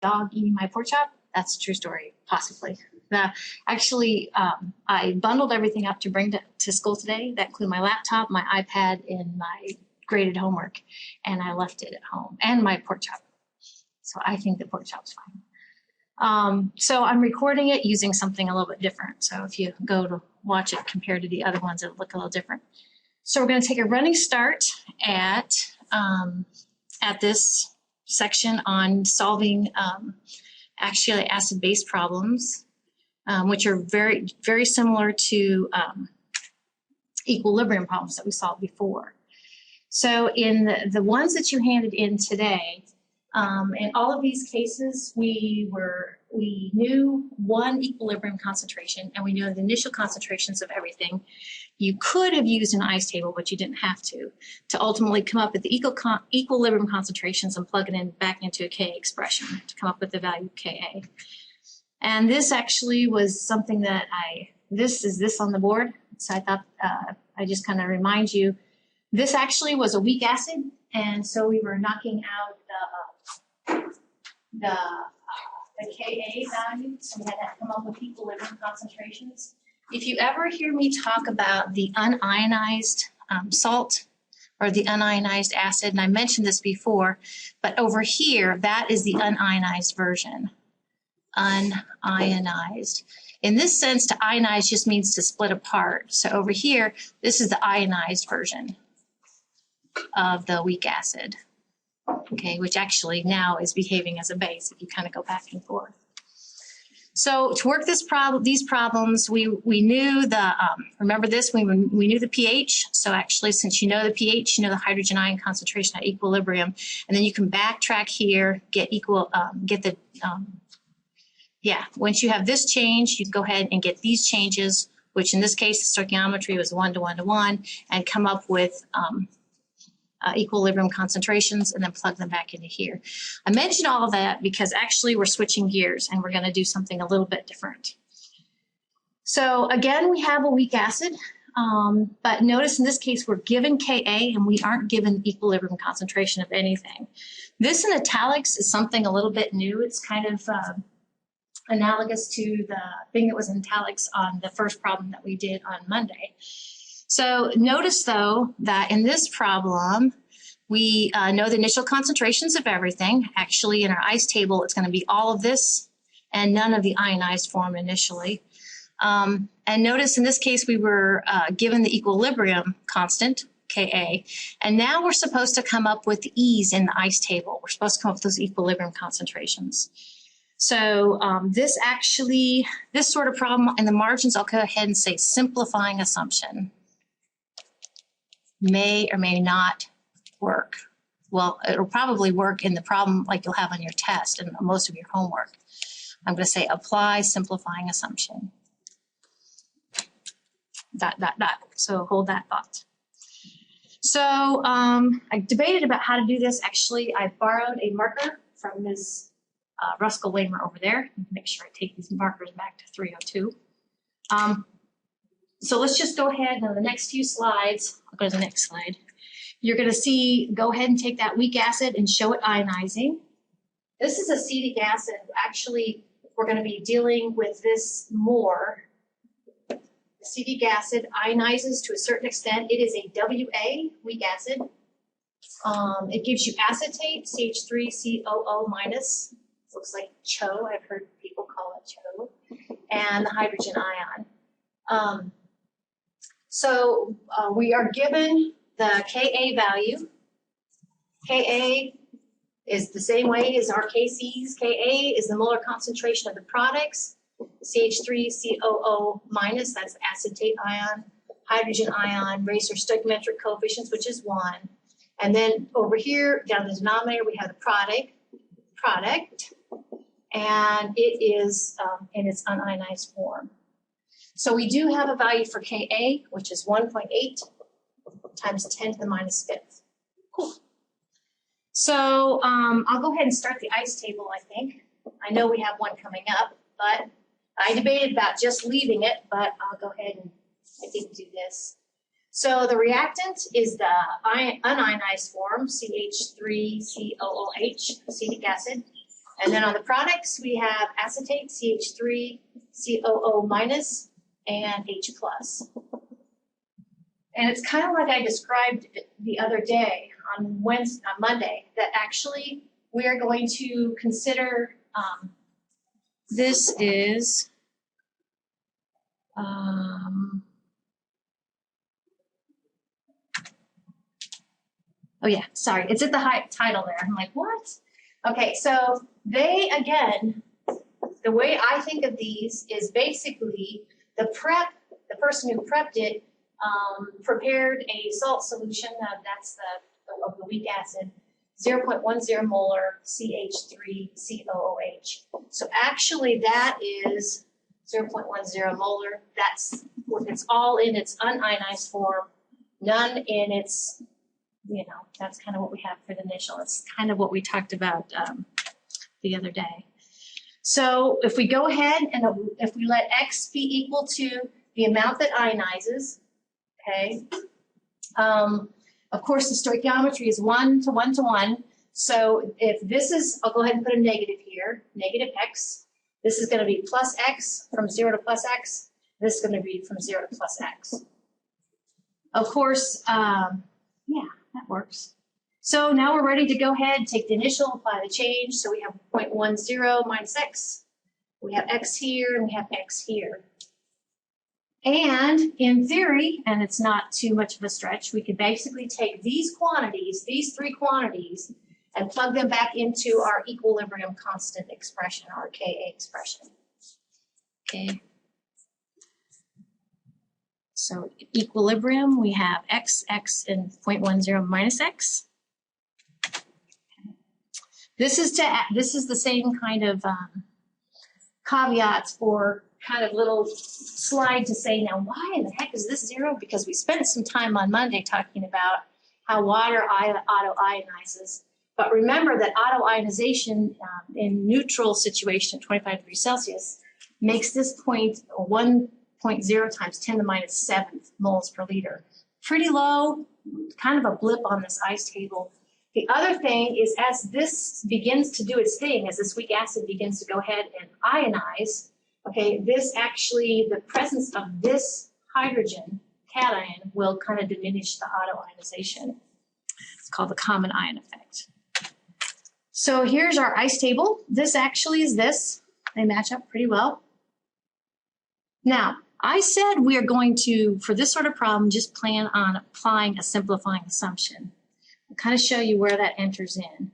dog eating my pork chop. That's a true story, possibly. Actually, I bundled everything up to bring to school today. That included my laptop, my iPad, and my graded homework. And I left it at home, and my pork chop. So I think the pork chop's fine. So I'm recording it using something a little bit different. So if you go to watch it compared to the other ones, it'll look a little different. So we're going to take a running start at this section on solving actually acid-base problems, which are very, very similar to equilibrium problems that we solved before. So in the ones that you handed in today, in all of these cases, we knew one equilibrium concentration, and we knew the initial concentrations of everything. You could have used an ice table, but you didn't have to ultimately come up with the equilibrium concentrations and plug it in back into a Ka expression to come up with the value of Ka. And this actually was something that this is this on the board. So I thought I just kind of remind you, this actually was a weak acid, and so we were knocking out the Ka value, so we had to come up with equilibrium concentrations. If you ever hear me talk about the unionized salt or the unionized acid, and I mentioned this before, but over here, that is the unionized version. Unionized. In this sense, to ionize just means to split apart. So over here, this is the ionized version of the weak acid. Okay, which actually now is behaving as a base if you kind of go back and forth. So to work these problems, we knew the, remember this, we knew the pH. So actually, since you know the pH, you know the hydrogen ion concentration at equilibrium, and then you can backtrack here, once you have this change, you can go ahead and get these changes, which in this case, the stoichiometry was 1 to 1 to 1, and come up with equilibrium concentrations and then plug them back into here. I mentioned all of that because actually we're switching gears and we're going to do something a little bit different. So again, we have a weak acid, but notice in this case we're given Ka and we aren't given equilibrium concentration of anything. This in italics is something a little bit new. It's kind of analogous to the thing that was in italics on the first problem that we did on Monday. So notice, though, that in this problem, we know the initial concentrations of everything. Actually, in our ice table, it's going to be all of this and none of the ionized form initially. And notice in this case, we were given the equilibrium constant, Ka, and now we're supposed to come up with the E's in the ice table. We're supposed to come up with those equilibrium concentrations. So this sort of problem in the margins, I'll go ahead and say simplifying assumption. May or may not work. Well, it'll probably work in the problem like you'll have on your test and most of your homework. I'm going to say apply simplifying assumption. ... So hold that thought. So I debated about how to do this. Actually, I borrowed a marker from Ms. Ruskell-Wamer over there. Make sure I take these markers back to 302. So let's just go ahead on the next few slides. I'll go to the next slide. You're going to see, go ahead and take that weak acid and show it ionizing. This is acetic acid. Actually, we're going to be dealing with this more. Acetic acid ionizes to a certain extent. It is a Wa, weak acid. It gives you acetate, CH3COO minus. Looks like CHO. I've heard people call it CHO. And the hydrogen ion. So we are given the Ka value. Ka is the same way as our Kcs. Ka is the molar concentration of the products. CH3COO minus, that's the acetate ion. Hydrogen ion, race or stoichiometric coefficients, which is 1. And then over here, down the denominator, we have the product. And it is in its unionized form. So we do have a value for Ka, which is 1.8 times 10 to the minus 5th. Cool. So I'll go ahead and start the ice table, I think. I know we have one coming up, but I debated about just leaving it, but I'll go ahead and I think do this. So the reactant is the unionized form, CH3COOH, acetic acid. And then on the products, we have acetate, CH3, COO minus, and H plus. And it's kind of like I described the other day on Monday, that actually we are going to consider, this is, oh yeah, sorry, it's at the title there. I'm like, what? Okay, so they, again, the way I think of these is basically the person who prepped it prepared a salt solution, that's of the weak acid, 0.10 molar CH3COOH. So actually that is 0.10 molar. That's, it's all in its unionized form, none in its, you know, that's kind of what we have for the initial. It's kind of what we talked about the other day. So if we go ahead and if we let X be equal to the amount that ionizes, okay, of course the stoichiometry is 1 to 1 to 1. So if this is, I'll go ahead and put a negative here, negative X. This is going to be plus X from 0 to plus X. This is going to be from 0 to plus X. Of course, yeah, that works. So now we're ready to go ahead, take the initial, apply the change. So we have 0.10 minus X. We have X here and we have X here. And in theory, and it's not too much of a stretch, we could basically take these quantities, these three quantities, and plug them back into our equilibrium constant expression, our Ka expression. Okay. So equilibrium, we have X, and 0.10 minus X. This is the same kind of caveats or kind of little slide to say, now why in the heck is this 0? Because we spent some time on Monday talking about how water auto-ionizes. But remember that auto-ionization in neutral situation, 25 degrees Celsius, makes this point 1.0 times 10 to the minus 7th moles per liter. Pretty low, kind of a blip on this ice table. The other thing is, as this begins to do its thing, as this weak acid begins to go ahead and ionize, okay, this actually, the presence of this hydrogen cation will kind of diminish the auto-ionization. It's called the common ion effect. So here's our ice table. This actually is this. They match up pretty well. Now, I said we are going to, for this sort of problem, just plan on applying a simplifying assumption. I'll kind of show you where that enters in.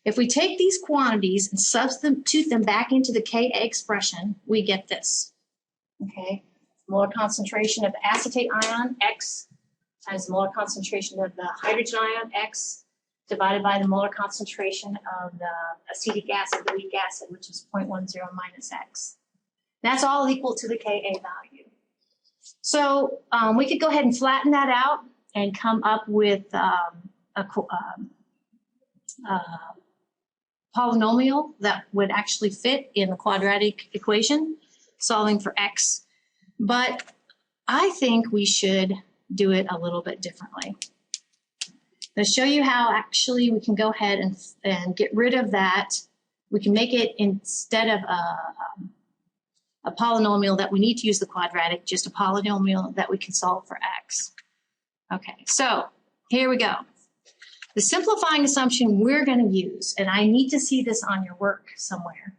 If we take these quantities and substitute them back into the Ka expression, we get this. Okay, molar concentration of the acetate ion, X, times the molar concentration of the hydrogen ion, X, divided by the molar concentration of the acetic acid, the weak acid, which is 0.10 minus X. That's all equal to the Ka value. So we could go ahead and flatten that out and come up with a polynomial that would actually fit in the quadratic equation, solving for X. But I think we should do it a little bit differently. To show you how actually we can go ahead and get rid of that. We can make it, instead of a polynomial that we need to use the quadratic, just a polynomial that we can solve for X. Okay, so here we go. The simplifying assumption we're going to use, and I need to see this on your work somewhere,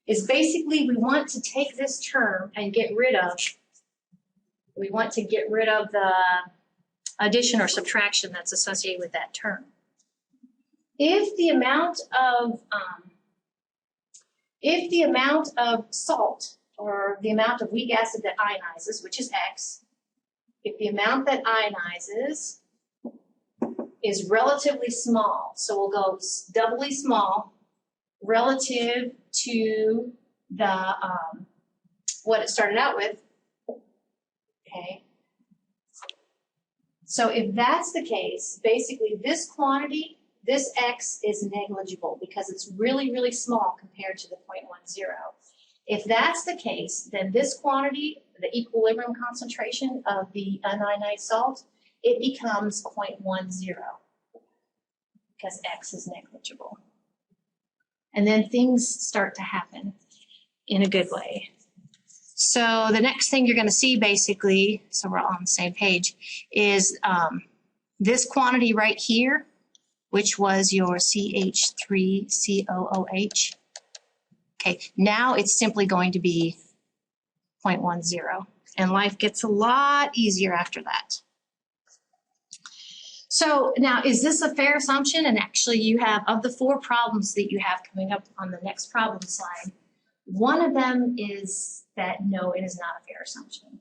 is basically we want to take this term and get rid of, we want to get rid of the addition or subtraction that's associated with that term. If the amount of salt, or the amount of weak acid that ionizes, which is X, if the amount that ionizes is relatively small, so we'll go doubly small relative to the what it started out with, okay? So if that's the case, basically this quantity, this X is negligible because it's really, really small compared to the 0.10. If that's the case, then this quantity, the equilibrium concentration of the unionized salt, it becomes 0.10 because X is negligible. And then things start to happen in a good way. So the next thing you're going to see basically, so we're all on the same page, is this quantity right here, which was your CH3COOH. Okay, now it's simply going to be 0.10, and life gets a lot easier after that. So now, is this a fair assumption? And actually you have, of the 4 problems that you have coming up on the next problem slide, one of them is that no, it is not a fair assumption.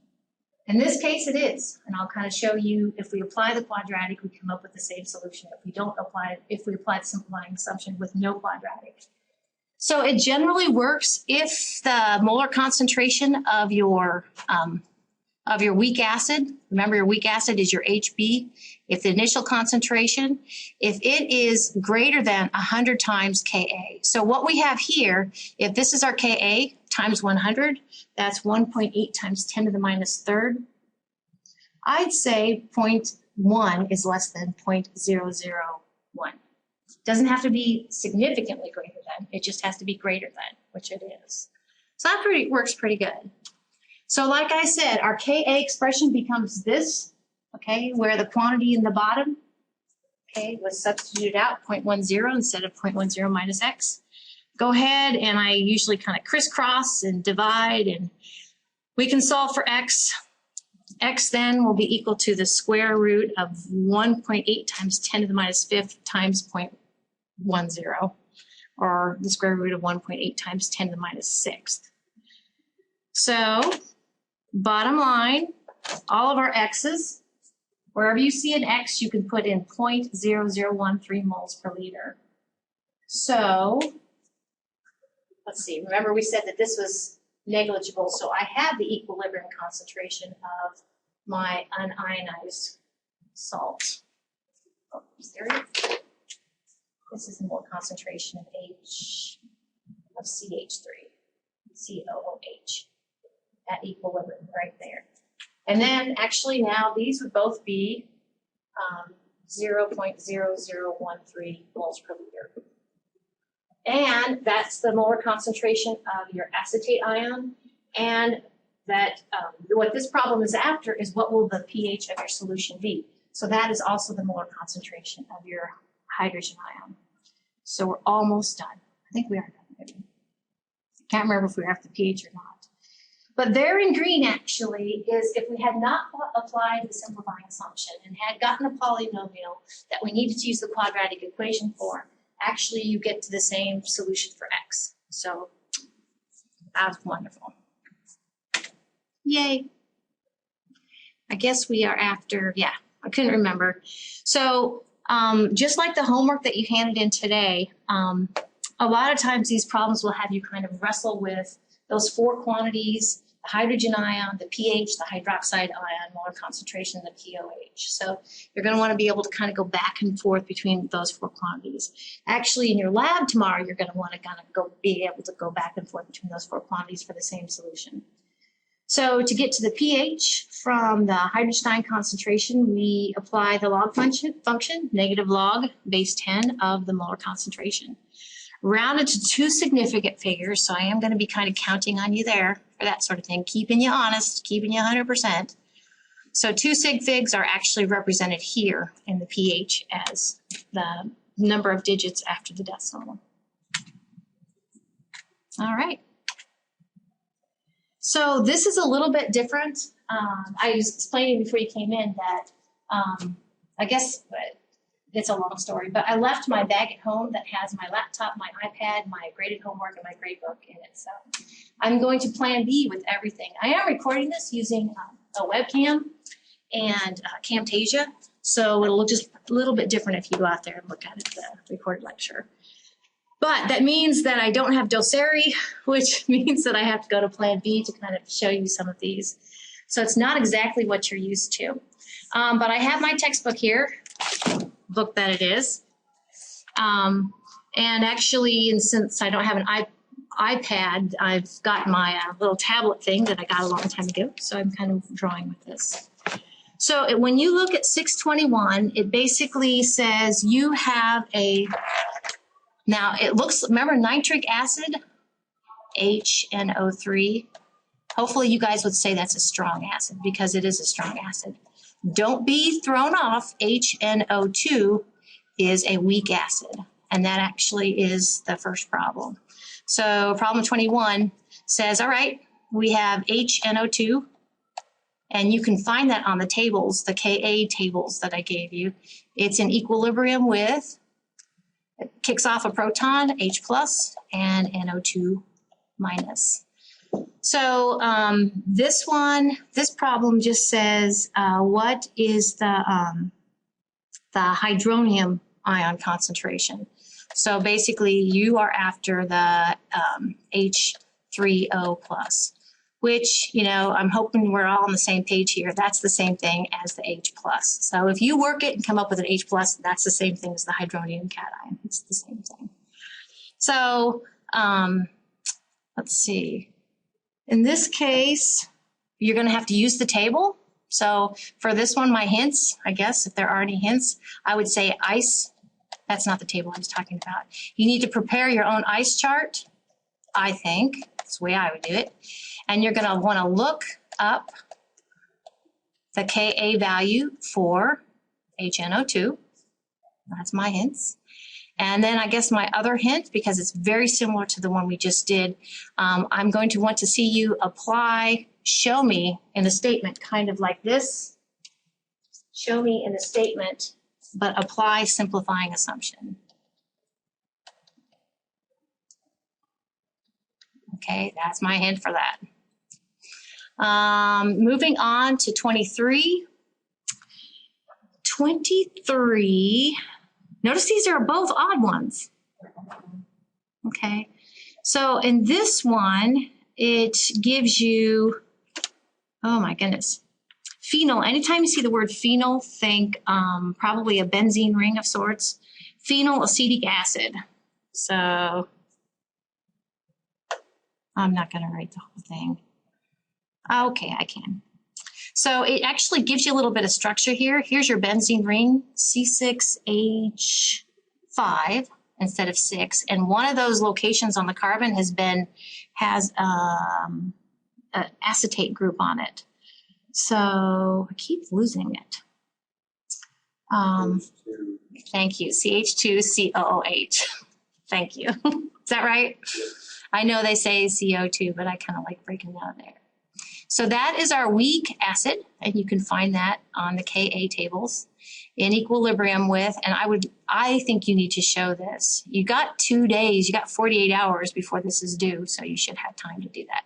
In this case, it is, and I'll kind of show you if we apply the quadratic, we come up with the same solution. If we don't apply it, if we apply the simplifying assumption with no quadratic. So it generally works if the molar concentration of your weak acid, remember your weak acid is your HB, if the initial concentration, if it is greater than 100 times Ka. So what we have here, if this is our Ka times 100, that's 1.8 times 10 to the minus third. I'd say 0.1 is less than 0.001. Doesn't have to be significantly greater than, it just has to be greater than, which it is. So that works pretty good. So like I said, our Ka expression becomes this, okay, where the quantity in the bottom, okay, was substituted out, 0.10 instead of 0.10 minus x. Go ahead, and I usually kind of crisscross and divide, and we can solve for x. X then will be equal to the square root of 1.8 times 10 to the minus 5th times 0.10, or the square root of 1.8 times 10 to the minus 6th. So, bottom line, all of our x's, wherever you see an x, you can put in 0.0013 moles per liter. So, let's see, remember we said that this was negligible, so I have the equilibrium concentration of my unionized salt. Oh, there it is. This is the mole concentration of CH3, COOH, at equilibrium right there. And then actually now these would both be 0.0013 moles per liter. And that's the molar concentration of your acetate ion. And that what this problem is after is what will the pH of your solution be. So that is also the molar concentration of your hydrogen ion. So we're almost done. I think we are done, maybe. Can't remember if we were after the pH or not. But there in green actually is if we had not applied the simplifying assumption and had gotten a polynomial that we needed to use the quadratic equation for, actually you get to the same solution for x. So that's wonderful. Yay. I guess we are after, yeah, I couldn't remember. So just like the homework that you handed in today, a lot of times these problems will have you kind of wrestle with those 4 quantities, the hydrogen ion, the pH, the hydroxide ion, molar concentration, and the POH. So you're going to want to be able to kind of go back and forth between those 4 quantities. Actually, in your lab tomorrow, you're going to want to kind of be able to go back and forth between those 4 quantities for the same solution. So to get to the pH from the hydrogen ion concentration, we apply the log function, negative log base 10 of the molar concentration. Rounded to 2 significant figures, so I am going to be kind of counting on you there for that sort of thing, keeping you honest, keeping you 100%. So 2 sig figs are actually represented here in the pH as the number of digits after the decimal. All right. So this is a little bit different. I was explaining before you came in that I guess it's a long story, but I left my bag at home that has my laptop, my iPad, my graded homework, and my grade book in it. So I'm going to plan B with everything. I am recording this using a webcam and Camtasia, so it'll look just a little bit different if you go out there and look at it, the recorded lecture. But that means that I don't have Doceri, which means that I have to go to plan B to kind of show you some of these. So it's not exactly what you're used to. But I have my textbook here, book that it is. And actually, and since I don't have an iPad, I've got my little tablet thing that I got a long time ago. So I'm kind of drawing with this. So when you look at 621, it basically says you have a Now it looks, remember nitric acid, HNO3. Hopefully you guys would say that's a strong acid because it is a strong acid. Don't be thrown off. HNO2 is a weak acid, and that actually is the first problem. So problem 21 says, all right, we have HNO2, and you can find that on the tables, the Ka tables that I gave you. It's in equilibrium with, it kicks off a proton, H plus, and NO2 minus. So this problem just says, what is the hydronium ion concentration? So basically you are after the H3O plus, which, you know, I'm hoping we're all on the same page here. That's the same thing as the H plus. So if you work it and come up with an H plus, that's the same thing as the hydronium cation. It's the same thing. So let's see. In this case, you're going to have to use the table. So for this one, my hints, I guess, if there are any hints, I would say ice. That's not the table I was talking about. You need to prepare your own ice chart, I think. That's the way I would do it. And you're going to want to look up the Ka value for HNO2. That's my hints. And then I guess my other hint, because it's very similar to the one we just did, I'm going to want to see you apply, show me in a statement, kind of like this. Show me in a statement, but apply simplifying assumption. Okay, that's my hint for that. Moving on to 23. 23. Notice these are both odd ones. Okay, so in this one, it gives you, oh my goodness, phenol. Anytime you see the word phenol, think probably a benzene ring of sorts. Phenol acetic acid. So I'm not going to write the whole thing. Okay, I can. So it actually gives you a little bit of structure here. Here's your benzene ring, C6H5 instead of 6. And one of those locations on the carbon has an acetate group on it. So I keep losing it. Thank you, CH2COOH. Thank you. Is that right? I know they say CO2, but I kind of like breaking out of there. So that is our weak acid, and you can find that on the Ka tables in equilibrium with, and I think you need to show this. You got 2 days, you got 48 hours before this is due, so you should have time to do that.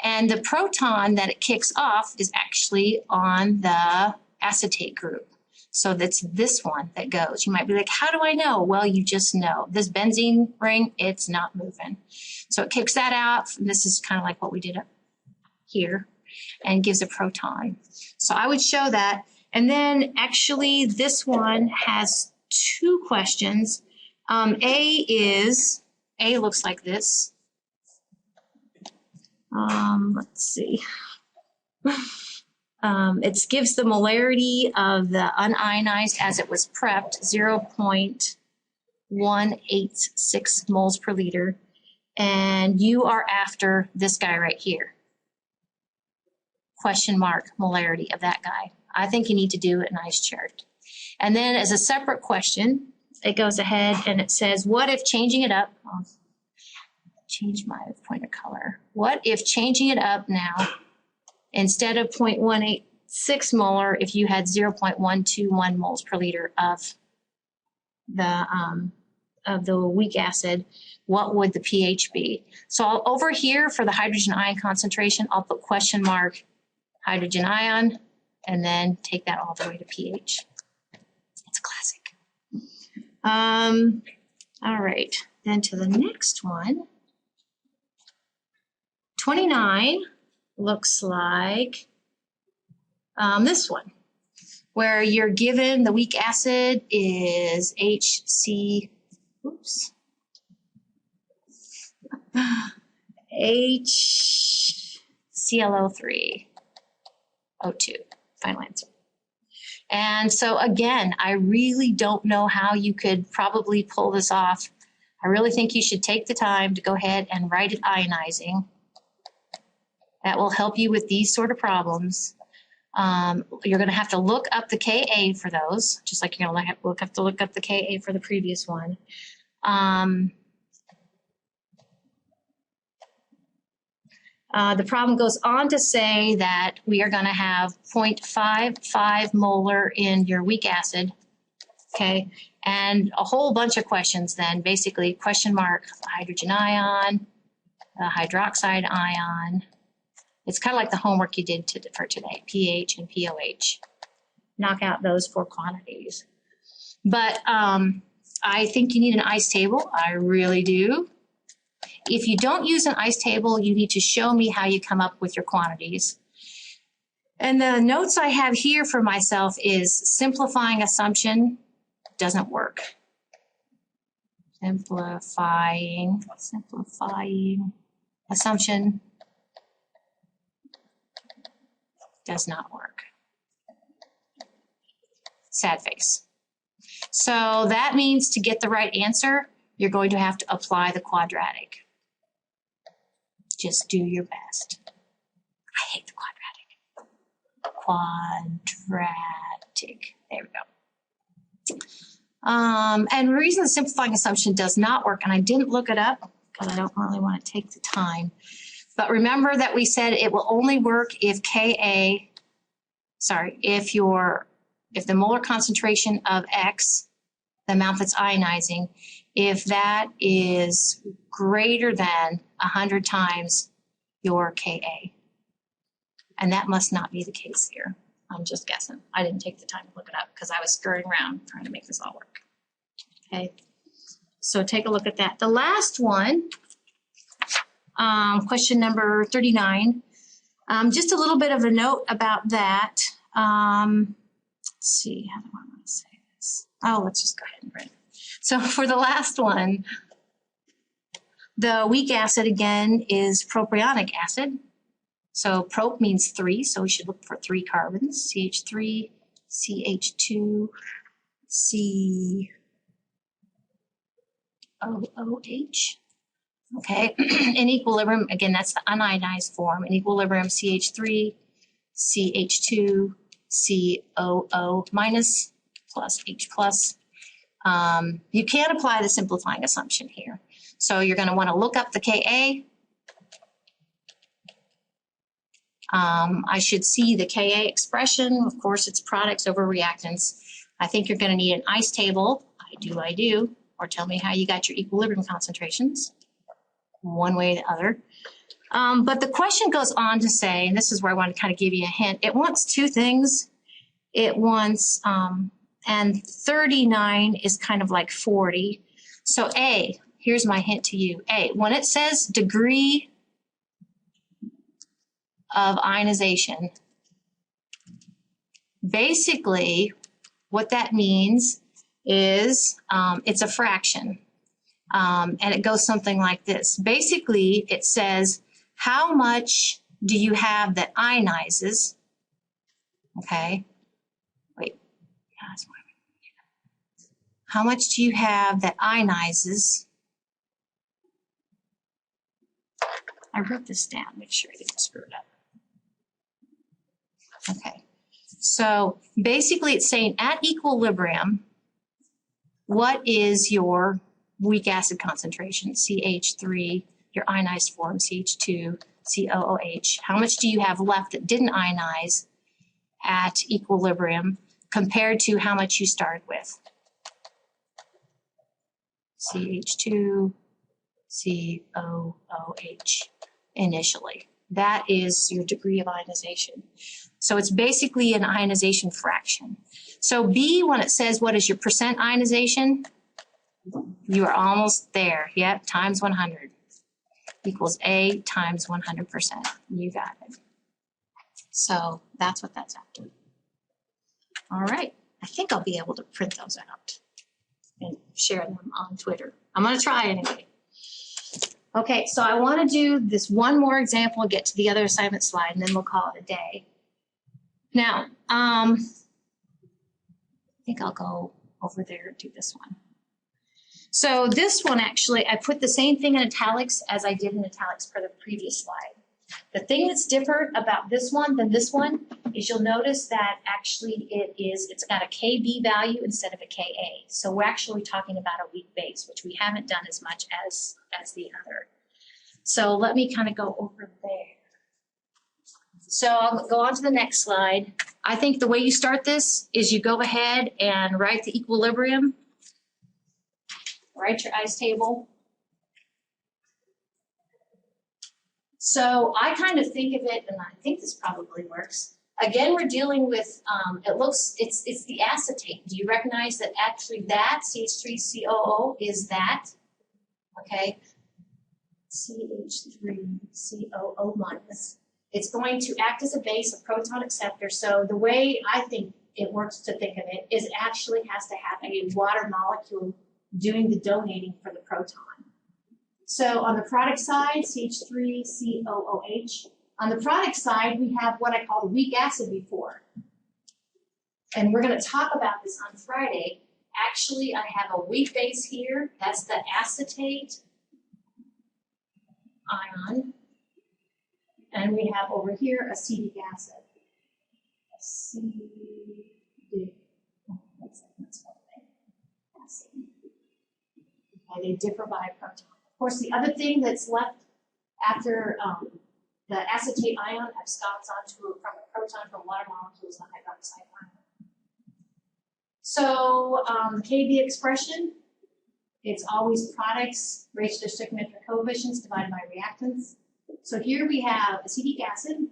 And the proton that it kicks off is actually on the acetate group. So that's this one that goes. You might be like, how do I know? Well, you just know. This benzene ring, it's not moving. So it kicks that out. This is kind of like what we did up here and gives a proton. So I would show that. And then actually this one has 2 questions. A looks like this. Let's see. It gives the molarity of the unionized as it was prepped, 0.186 moles per liter. And you are after this guy right here. Question mark molarity of that guy. I think you need to do an ice chart. And then as a separate question, it goes ahead and it says, what if changing it up, I'll change my pointer color. What if changing it up now, instead of 0.186 molar, if you had 0.121 moles per liter of the weak acid, what would the pH be? So over here for the hydrogen ion concentration, I'll put question mark hydrogen ion, and then take that all the way to pH. It's a classic. All right, then to the next one. 29 looks like this one, where you're given the weak acid is HCl03, O2, final answer. And so again, I really don't know how you could probably pull this off. I really think you should take the time to go ahead and write it ionizing. That will help you with these sort of problems. You're going to have to look up the Ka for those, just like you're going to have to look up the Ka for the previous one. The problem goes on to say that we are going to have 0.55 molar in your weak acid, okay, and a whole bunch of questions then, basically question mark, hydrogen ion, hydroxide ion. It's kind of like the homework you did for today, pH and POH. Knock out those 4 quantities. But I think you need an ice table. I really do. If you don't use an ice table, you need to show me how you come up with your quantities. And the notes I have here for myself is simplifying assumption doesn't work. Simplifying assumption does not work. Sad face. So that means to get the right answer, you're going to have to apply the quadratic. Just do your best. I hate the quadratic. There we go. And the reason the simplifying assumption does not work, and I didn't look it up because I don't really want to take the time, but remember that we said it will only work if if the molar concentration of X, the amount that's ionizing, if that is greater than 100 times your Ka. And that must not be the case here. I'm just guessing. I didn't take the time to look it up because I was scurrying around trying to make this all work. Okay, so take a look at that. The last one, question number 39, just a little bit of a note about that. Let's see, how do I want to say this? Oh, let's just go ahead and print. So for the last one, the weak acid again is propionic acid. So prop means 3, so we should look for 3 carbons, CH3, CH2, COOH. Okay, in equilibrium, again, that's the unionized form. In equilibrium, CH3, CH2, COO minus plus H plus. You can't apply the simplifying assumption here. So you're going to want to look up the Ka. I should see the Ka expression. Of course, it's products over reactants. I think you're going to need an ice table. I do. Or tell me how you got your equilibrium concentrations. One way or the other. But the question goes on to say, and this is where I want to kind of give you a hint, it wants 2 things. It wants, and 39 is kind of like 40. So A, here's my hint to you. A, when it says degree of ionization, basically what that means is it's a fraction. And it goes something like this. Basically, it says, how much do you have that ionizes? Okay. Wait. How much do you have that ionizes? I wrote this down, make sure I didn't screw it up. Okay. So basically it's saying at equilibrium, what is your weak acid concentration, CH3, your ionized form, CH2, COOH. How much do you have left that didn't ionize at equilibrium compared to how much you started with? CH2, COOH initially. That is your degree of ionization. So it's basically an ionization fraction. So B, when it says what is your percent ionization, you are almost there. Yep, times 100 equals A times 100%. You got it. So that's what that's after. All right. I think I'll be able to print those out and share them on Twitter. I'm going to try anyway. Okay, so I want to do this one more example and get to the other assignment slide, and then we'll call it a day. Now, think I'll go over there and do this one. So this one, actually, I put the same thing in italics as I did in italics for the previous slide. The thing that's different about this one than this one is you'll notice that actually it's got a KB value instead of a KA. So we're actually talking about a weak base, which we haven't done as much as the other. So let me kind of go over there. So I'll go on to the next slide. I think the way you start this is you go ahead and write the equilibrium, write your ice table. So I kind of think of it, and I think this probably works. Again, we're dealing with, it's the acetate. Do you recognize that actually that CH3COO is that? Okay, CH3COO minus. It's going to act as a base, a proton acceptor. So the way I think it works to think of it is it actually has to have a water molecule doing the donating for the proton. So on the product side, CH3COOH. On the product side, we have what I call the weak acid before. And we're going to talk about this on Friday. Actually, I have a weak base here. That's the acetate ion. And we have over here acetic acid. Okay, they differ by a proton. Of course, the other thing that's left after the acetate ion absconds onto from a proton from water molecules, the hydroxide ion. So the KB expression, it's always products raised to stoichiometric coefficients divided by reactants. So here we have acetic acid,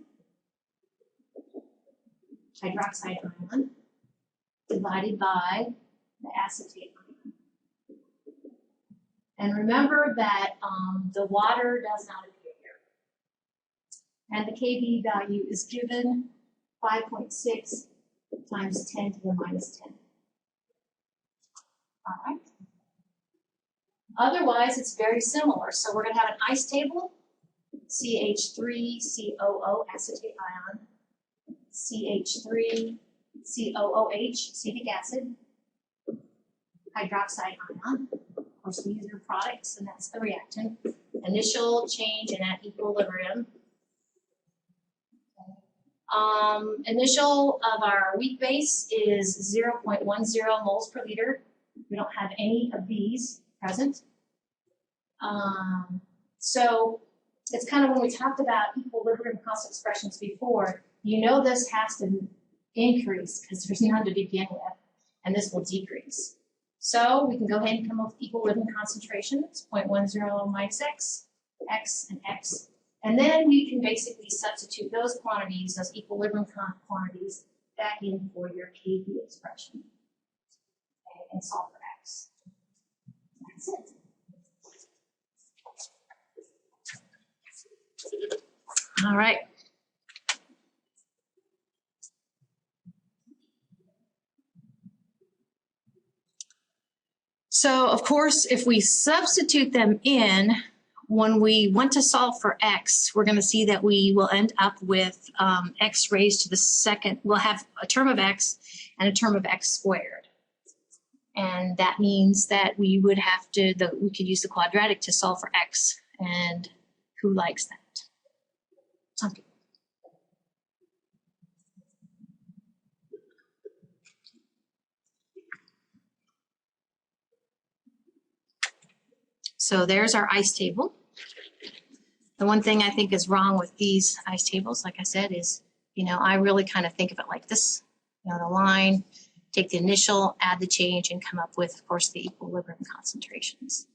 hydroxide ion, divided by the acetate ion. And remember that the water does not appear here. And the KB value is given 5.6 times 10 to the minus 10. All right. Otherwise, it's very similar. So we're going to have an ice table. CH3COO acetate ion, CH3COOH acetic acid, hydroxide ion. Of course, these are products, and that's the reactant. Initial change in at equilibrium. Initial of our weak base is 0.10 moles per liter. We don't have any of these present. So it's kind of when we talked about equilibrium cost expressions before, you know this has to increase because there's none to begin with, and this will decrease. So we can go ahead and come up with equilibrium concentrations, 0.10 minus X, X, and X. And then we can basically substitute those quantities, those equilibrium quantities, back in for your KB expression. Okay, and solve for X. That's it. All right. So, of course, if we substitute them in, when we want to solve for X, we're going to see that we will end up with X raised to the second. We'll have a term of X and a term of X squared. And that means that we would have to, we could use the quadratic to solve for X. And who likes that? Some people. So there's our ice table. The one thing I think is wrong with these ice tables, like I said, is, I really kind of think of it like this. The line, take the initial, add the change, and come up with, of course, the equilibrium concentrations.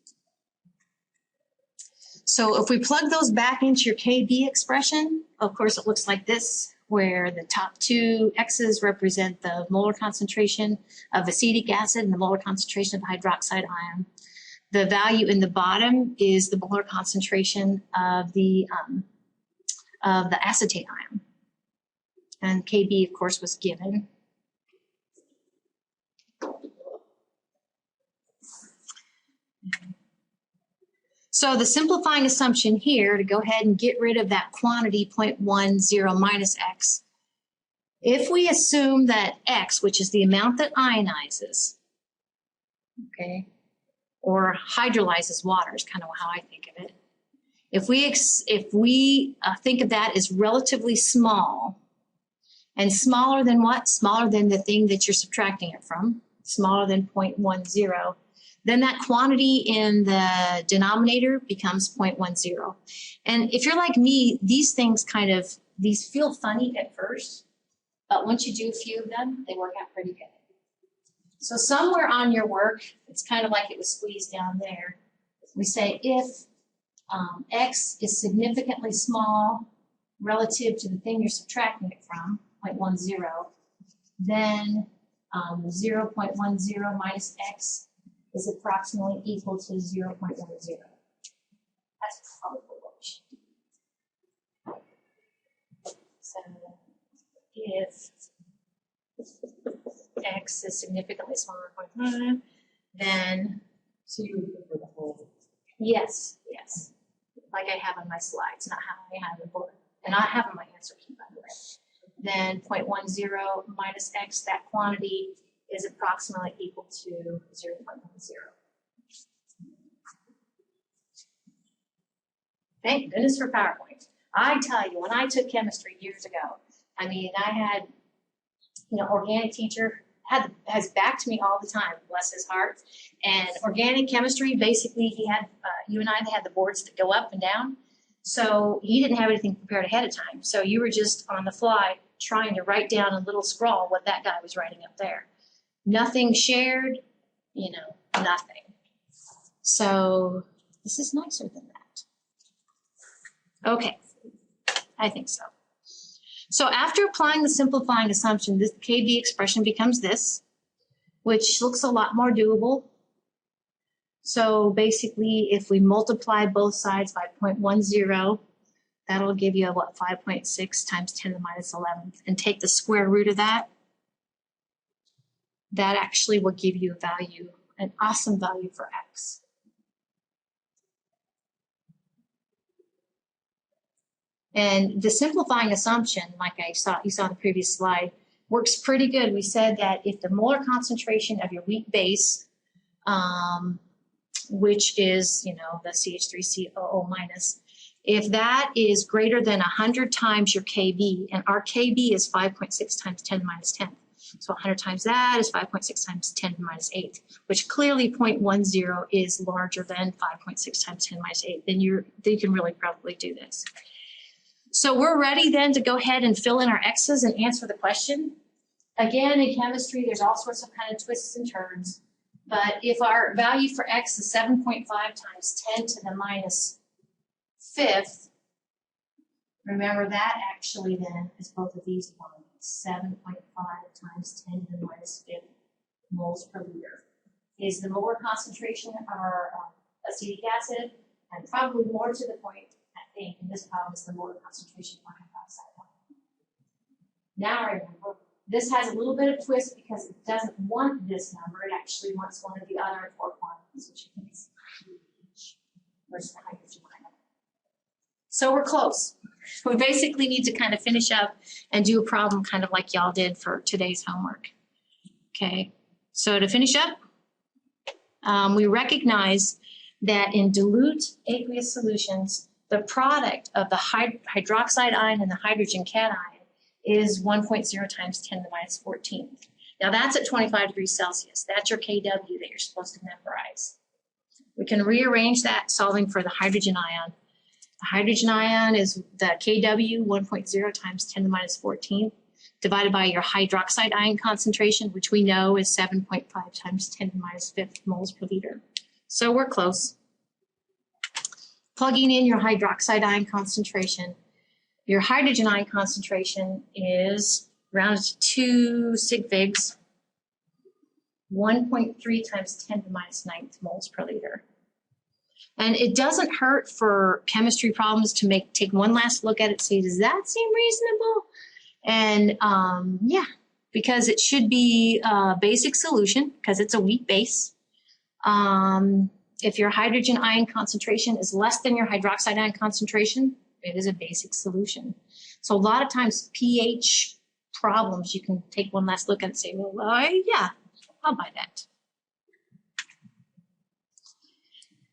So if we plug those back into your KB expression, of course, it looks like this, where the top two X's represent the molar concentration of acetic acid and the molar concentration of hydroxide ion. The value in the bottom is the molar concentration of the acetate ion. And KB, of course, was given. So the simplifying assumption here, to go ahead and get rid of that quantity 0.10 minus X, If we assume that X, which is the amount that ionizes, okay, or hydrolyzes water is kind of how I think of it. If we think of that as relatively small, and smaller than what? Smaller than the thing that you're subtracting it from, smaller than 0.10, then that quantity in the denominator becomes 0.10. And if you're like me, these things these feel funny at first, but once you do a few of them, they work out pretty good. So somewhere on your work, it's kind of like it was squeezed down there. We say if X is significantly small relative to the thing you're subtracting it from, 0.10, then 0.10 minus X is approximately equal to 0.10. That's probably what we should do. So if X is significantly smaller than 0.5, then So you would for the whole. yes, like I have on my slides, not how I have the board, and I have on my answer key, by the way. Then 0.10 minus X, that quantity is approximately equal to 0.10. Thank goodness for PowerPoint. I tell you, when I took chemistry years ago, I mean, I had, organic teacher has backed me all the time, bless his heart. And organic chemistry, basically, he had, you and I had the boards that go up and down. So he didn't have anything prepared ahead of time. So you were just on the fly trying to write down a little scrawl what that guy was writing up there. Nothing shared, nothing. So this is nicer than that. Okay, I think so. So after applying the simplifying assumption, this KB expression becomes this, which looks a lot more doable. So basically, if we multiply both sides by 0.10, that'll give you, 5.6 times 10 to the minus 11th, and take the square root of that. That actually will give you a value, an awesome value for X. And the simplifying assumption, like you saw in the previous slide, works pretty good. We said that if the molar concentration of your weak base, which is, the CH3COO minus, if that is greater than 100 times your KB, and our KB is 5.6 times 10 minus 10. So 100 times that is 5.6 times 10 minus 8, which clearly 0.10 is larger than 5.6 times 10 minus 8. Then you can really probably do this. So we're ready then to go ahead and fill in our X's and answer the question. Again, in chemistry, there's all sorts of kind of twists and turns. But if our value for X is 7.5 times 10 to the minus 5th, remember that actually then is both of these quantities, 7.5 times 10 to the minus 5th moles per liter. Is the molar concentration of our acetic acid, and probably more to the point, I think, in this problem is the molar concentration of hydroxide. Now remember, this has a little bit of twist because it doesn't want this number. It actually wants one of the other four quantities, which I think is pH versus the hydrogen ion. So we're close. We basically need to kind of finish up and do a problem kind of like y'all did for today's homework. Okay, so to finish up, we recognize that in dilute aqueous solutions, the product of the hydroxide ion and the hydrogen cation is 1.0 times 10 to the minus 14. Now that's at 25 degrees Celsius. That's your KW that you're supposed to memorize. We can rearrange that solving for the hydrogen ion. The hydrogen ion is the KW 1.0 times 10 to the minus 14 divided by your hydroxide ion concentration, which we know is 7.5 times 10 to the minus 5th moles per liter. So we're close. Plugging in your hydroxide ion concentration, your hydrogen ion concentration is rounded to 2 sig figs, 1.3 times 10 to the minus 9th moles per liter. And it doesn't hurt for chemistry problems to take one last look at it, see, does that seem reasonable? And yeah, because it should be a basic solution because it's a weak base. If your hydrogen ion concentration is less than your hydroxide ion concentration, it is a basic solution. So a lot of times pH problems, you can take one last look and say, well, yeah, I'll buy that.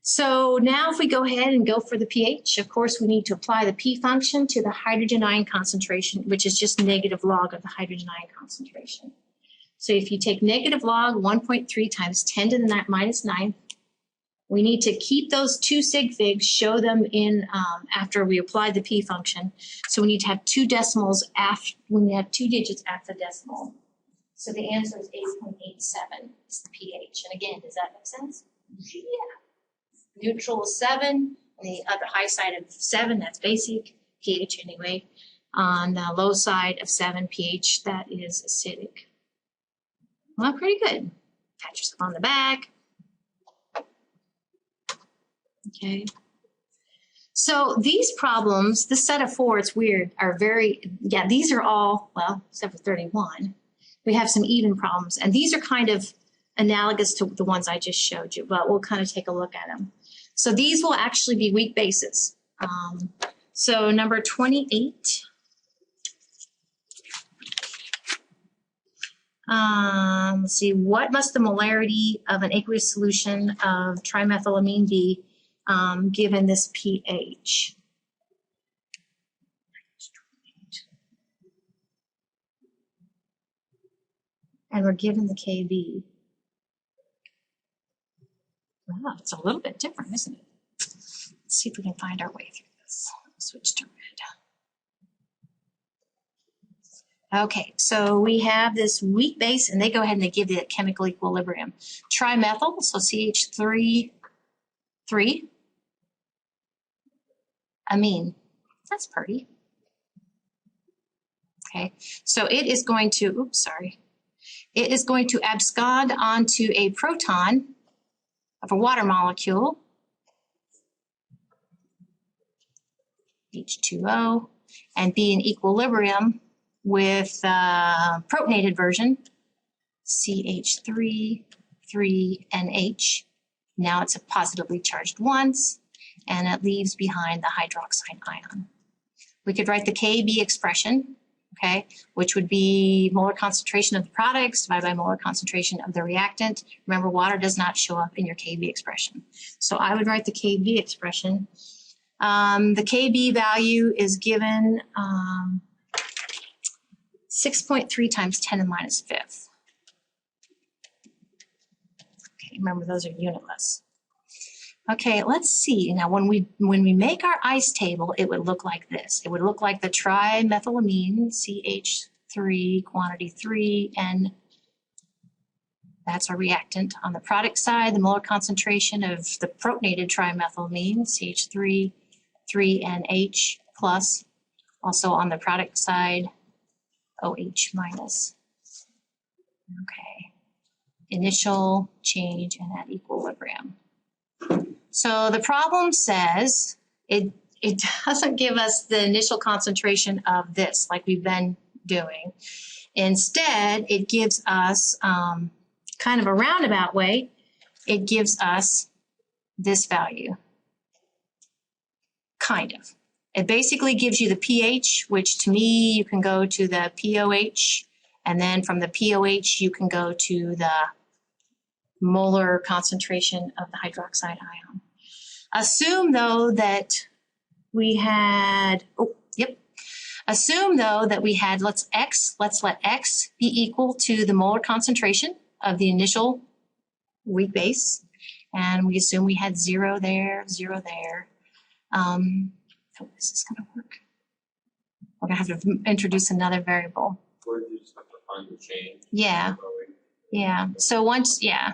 So now if we go ahead and go for the pH, of course, we need to apply the P function to the hydrogen ion concentration, which is just negative log of the hydrogen ion concentration. So if you take negative log 1.3 times 10 to the minus 9, we need to keep those two sig figs, show them in after we apply the P function. So we need to have two decimals after, when we have 2 digits after the decimal. So the answer is 8.87 is the pH. And again, does that make sense? Yeah. Neutral is 7, on the other high side of 7, that's basic, pH anyway. On the low side of 7, pH, that is acidic. Well, pretty good. Pat yourself on the back. Okay. So these problems, this set of 4, it's weird, are very, yeah, these are all, well, except for 31. We have some even problems, and these are kind of analogous to the ones I just showed you, but we'll kind of take a look at them. So these will actually be weak bases. So number 28. Let's see, what must the molarity of an aqueous solution of trimethylamine be given this pH? And we're given the Kb. Wow, it's a little bit different, isn't it? Let's see if we can find our way through this. Switch to red. Okay, so we have this weak base, and they go ahead and they give you a chemical equilibrium. Trimethyl, so CH3, 3. Amine, that's pretty. Okay, so it is going to, oops, sorry. It is going to abscond onto a proton of a water molecule, H2O, and be in equilibrium with protonated version, CH3, 3NH. Now it's positively charged once, and it leaves behind the hydroxide ion. We could write the Kb expression, okay, which would be molar concentration of the products divided by molar concentration of the reactant. Remember, water does not show up in your Kb expression. So I would write the Kb expression. The Kb value is given 6.3 times 10 to the minus 5th. Okay, remember those are unitless. Okay, let's see. Now, when we make our ice table, it would look like this. It would look like the trimethylamine, CH3, quantity 3, and that's our reactant. On the product side, the molar concentration of the protonated trimethylamine, CH3, 3NH plus. Also on the product side, OH minus. Okay. Initial change and at equilibrium. So the problem says it doesn't give us the initial concentration of this like we've been doing. Instead, it gives us kind of a roundabout way. It gives us this value, kind of. It basically gives you the pH, which to me, you can go to the POH, and then from the POH, you can go to the molar concentration of the hydroxide ion. Assume, though, that we had, assume, though, that we had, let's let X be equal to the molar concentration of the initial weak base. And we assume we had 0 there, 0 there. Oh, this is going to work. We're going to have to introduce another variable. Or you just have to find the change. Yeah. Yeah. So once, yeah.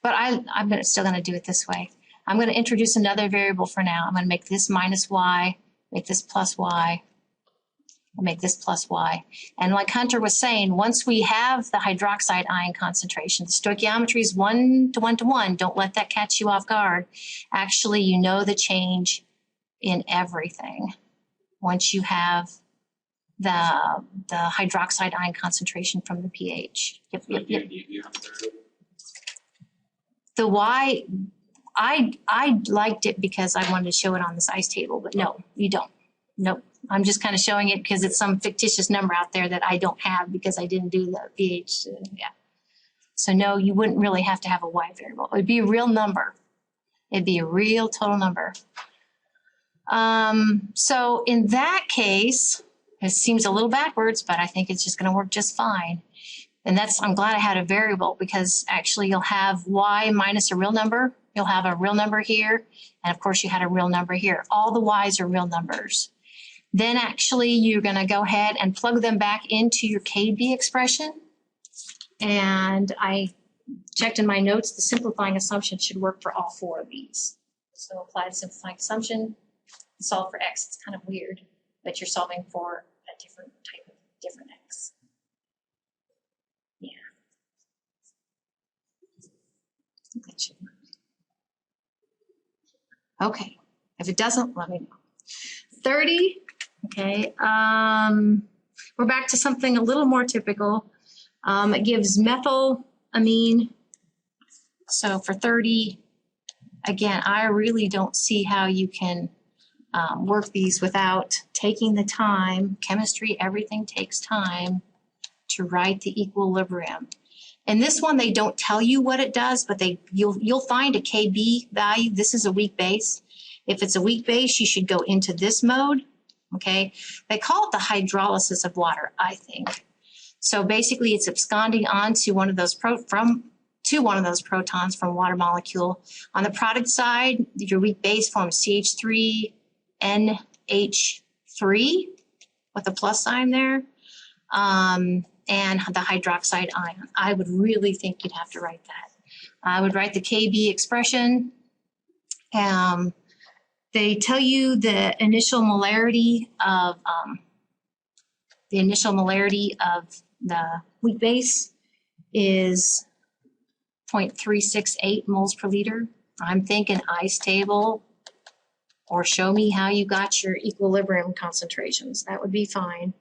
But I'm still going to do it this way. I'm going to introduce another variable for now. I'm going to make this minus y, make this plus y, and make this plus y. And like Hunter was saying, once we have the hydroxide ion concentration, the stoichiometry is 1 to 1 to 1. Don't let that catch you off guard. Actually, you know the change in everything once you have the hydroxide ion concentration from the pH. Yep. You have to. The y, I liked it because I wanted to show it on this ice table, but no, you don't. Nope. I'm just kind of showing it because it's some fictitious number out there that I don't have because I didn't do the VH. Yeah. So no, you wouldn't really have to have a Y variable. It would be a real number. It'd be a real total number. So in that case, it seems a little backwards, but I think it's just going to work just fine. And I'm glad I had a variable because actually you'll have Y minus a real number. You'll have a real number here. And of course you had a real number here. All the Y's are real numbers. Then actually you're going to go ahead and plug them back into your KB expression. And I checked in my notes, the simplifying assumption should work for all 4 of these. So apply the simplifying assumption, solve for X. It's kind of weird, but you're solving for a different type of different X. Yeah. I think that should work. Okay. If it doesn't, let me know. 30. Okay. We're back to something a little more typical. It gives methylamine. So for 30, again, I really don't see how you can work these without taking the time. Chemistry, everything takes time to write the equilibrium. And this one, they don't tell you what it does, but you'll find a KB value. This is a weak base. If it's a weak base, you should go into this mode. Okay, they call it the hydrolysis of water, I think. So basically, it's absconding onto one of those protons from water molecule. On the product side, your weak base forms CH3NH3 with a plus sign there, and the hydroxide ion. I would really think you'd have to write that. I would write the KB expression. They tell you the initial molarity of the weak base is 0.368 moles per liter. I'm thinking ice table, or show me how you got your equilibrium concentrations. That would be fine.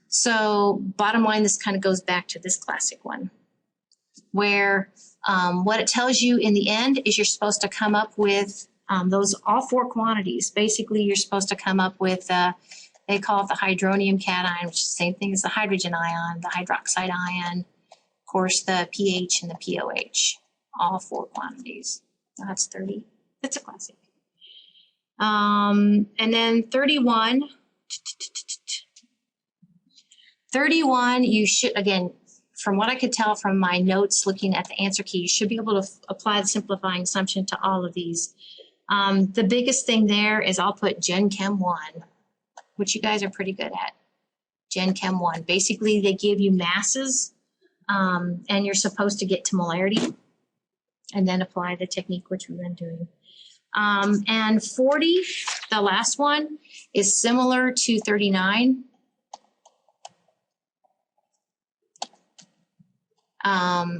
So bottom line, this kind of goes back to this classic one, where what it tells you in the end is you're supposed to come up with all 4 quantities. Basically, you're supposed to come up with, they call it the hydronium cation, which is the same thing as the hydrogen ion, the hydroxide ion, of course, the pH and the POH, all 4 quantities. That's 30. That's a classic. And then 31. 31, you should, again, from what I could tell from my notes looking at the answer key, you should be able to apply the simplifying assumption to all of these. The biggest thing there is I'll put Gen Chem 1, which you guys are pretty good at. Gen Chem 1. Basically, they give you masses, and you're supposed to get to molarity, and then apply the technique which we've been doing. And 40, the last one, is similar to 39.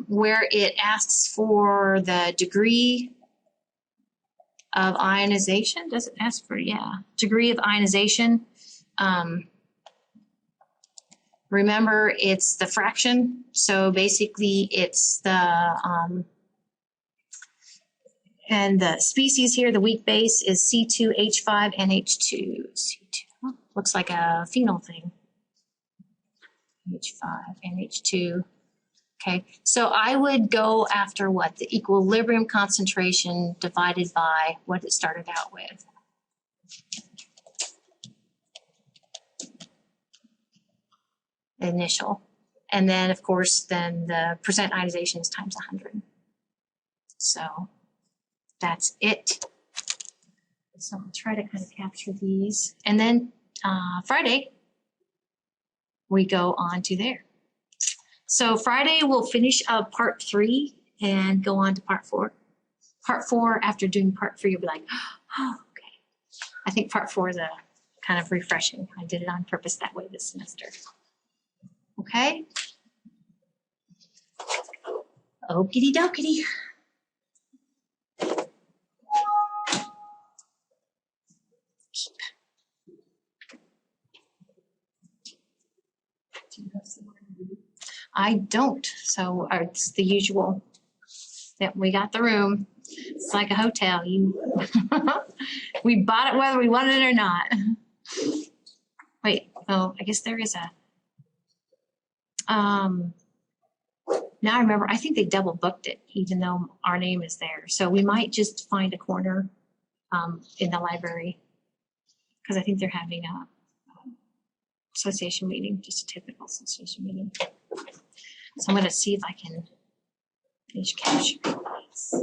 Where it asks for the degree of ionization. Does it ask for, yeah, degree of ionization. Remember, it's the fraction. So basically it's the, and the species here, the weak base is C2H5NH2. C2, looks like a phenol thing. H5NH2. Okay, so I would go after what? The equilibrium concentration divided by what it started out with. Initial. And then, of course, then the percent ionization is times 100. So that's it. So I'll try to kind of capture these. And then Friday, we go on to there. So Friday we'll finish up part 3 and go on to part 4. Part 4, after doing part 3, you'll be like, oh, okay. I think part 4 is a kind of refreshing. I did it on purpose that way this semester. Okay. Okie dokie. I don't, so it's the usual. Yep, we got the room. It's like a hotel. You We bought it whether we wanted it or not. Wait, oh, I guess there is a, now I remember, I think they double booked it even though our name is there. So we might just find a corner in the library because I think they're having a association meeting, just a typical association meeting. So I'm going to see if I can finish capturing these.